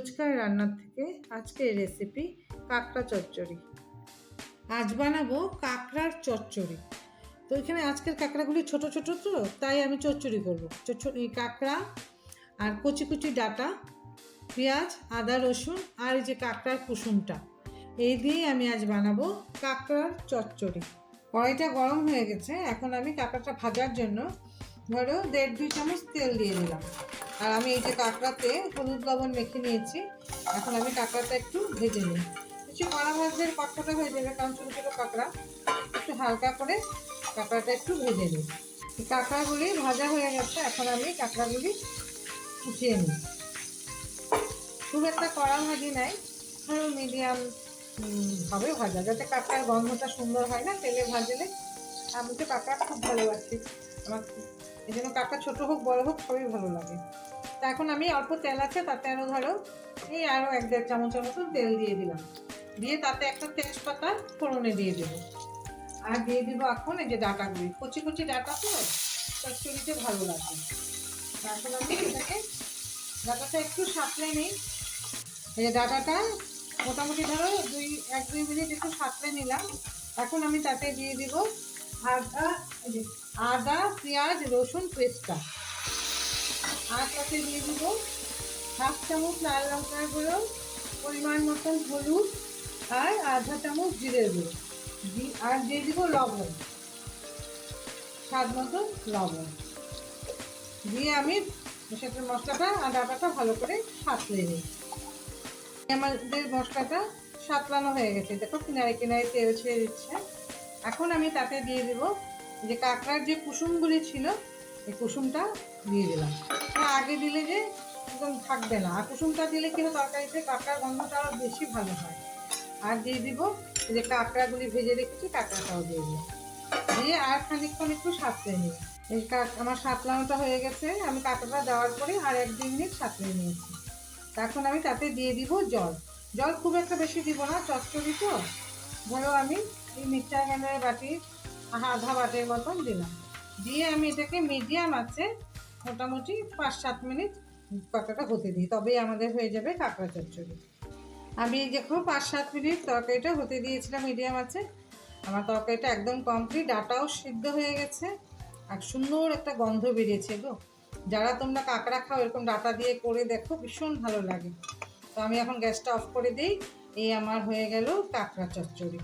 রোজকার রান্নার থেকে আজকের রেসিপি কাঁকড়া চচ্চড়ি। আজ বানাবো কাঁকড়ার চচ্চড়ি। তো এখানে আজকের কাঁকড়াগুলি ছোট ছোট, তো তাই আমি চচ্চড়ি করবো। এই কাঁকড়া আর কচি কচি ডাঁটা, পেঁয়াজ, আদা, রসুন আর এই যে কাঁকড়ার কুসুমটা, এই দিয়েই আমি আজ বানাবো কাঁকড়ার চচ্চড়ি। কড়াইটা গরম হয়ে গেছে, এখন আমি কাঁকড়াটা ভাজার জন্য ধরো 1.5-2 চামচ তেল দিয়ে দিলাম। আর আমি এই যে কাঁকড়াতে হলুদ লবণ মেখে নিয়েছি, এখন আমি কাঁকড়াটা একটু ভেজে নিই। কিছু কড়া ভাজলে কটকটা হয়ে যাবে, কারণ ছোটো ছোটো কাঁকড়া, একটু হালকা করে কাঁকড়াটা একটু ভেজে নিই। কাঁকড়াগুলি ভাজা হয়ে গেছে, এখন আমি কাঁকড়াগুলি উঠিয়ে নিই। খুব একটা কড়া ভাজি নাই, ধরো মিডিয়াম ভাবে ভাজা, যাতে কাঁকড়ার গন্ধটা সুন্দর হয় না তেলে ভাজলে। আমি তো কাঁকড়া খুব ভালোবাসি, আমার এই জন্য কাঁকড়া ছোটো হোক বড়ো হোক সবই ভালো লাগে। তা এখন আমি অল্প তেল আছে, তাতে আরও ধরো এই আরও 1-1.5 চামচের মতন তেল দিয়ে দিলাম। দিয়ে তাতে একটা তেজপাতা ফোড়নে দিয়ে দেবো। আর দিয়ে দিব এখন এই যে ডাঁটাগুলি, কচি কচি ডাঁটা, তো চচ্চড়িতে ভালো লাগবে। তারপর আমি এটাকে ডাঁটাটা একটু সাঁতলে নিই। এই যে ডাঁটাটা মোটামুটি ধরো 1-2 মিনিট একটু সাঁতলে নিলাম। এখন আমি তাতে দিয়ে দিব আদা, পেঁয়াজ, রসুন পেস্টটা। আর তাতে দিয়ে দিব 1/2 চামচ লাল লঙ্কার গুঁড়ো, পরিমাণ মতন হলুদ, আর 1/2 চামচ জিরের গুঁড়ো, আর দিয়ে দিব লবণ, স্বাদ মতো লবণ দিয়ে আমি সেটা মশলাটা আর ডাঁটাটা ভালো করে সাঁতলে নিই। আমাদের মশলাটা সাঁতলানো হয়ে গেছে, দেখো কিনারে কিনারে তেল ছেড়ে দিচ্ছে। এখন আমি তাতে দিয়ে দেব যে কাঁকড়ার যে কুসুমগুলি ছিল, এই কুসুমটা দিয়ে দিলাম। আগে দিলে যে একদম থাকবে না, আর কুসুমটা দিলে কিন্তু তরকারিতে কাঁকড়ার গন্ধটা আরও বেশি ভালো হয়। আর দিয়ে দিব যে কাঁকড়াগুলি ভেজে রেখেছি, কাঁকড়াটাও দিয়ে দিই, দিয়ে আর খানিকক্ষণ একটু সাঁতলে নিই। এই আমার সাঁতলানোটা হয়ে গেছে, আমি কাঁকড়াটা দেওয়ার পরে আর 1-2 মিনিট সাঁতলে নিয়েছি। এখন আমি তাতে দিয়ে দিব জল। জল খুব একটা বেশি দিব না, চচ্চড়ি তো। ধরো আমি এই মিক্সচার গ্রাইন্ডারের বাটি আধা বাটির মতন দিলাম, দিয়ে আমি এটাকে মিডিয়াম আছে মোটামুটি 5-7 মিনিট কাঁকড়াটা হতে দিই, তবেই আমাদের হয়ে যাবে কাঁকড়া চচ্চড়ি। আমি দেখো 5-7 মিনিট তরকারিটা হতে দিয়েছিলাম মিডিয়াম আছে। আমার তরকারিটা একদম কমপ্লিট, ডাটাও সিদ্ধ হয়ে গেছে, আর সুন্দর একটা গন্ধ বেরিয়েছে গো। যারা তোমরা কাঁকড়া খাও এরকম ডাটা দিয়ে করে দেখো, ভীষণ ভালো লাগে। তো আমি এখন গ্যাসটা অফ করে দিই। এই আমার হয়ে গেল কাঁকড়া চচ্চড়ি।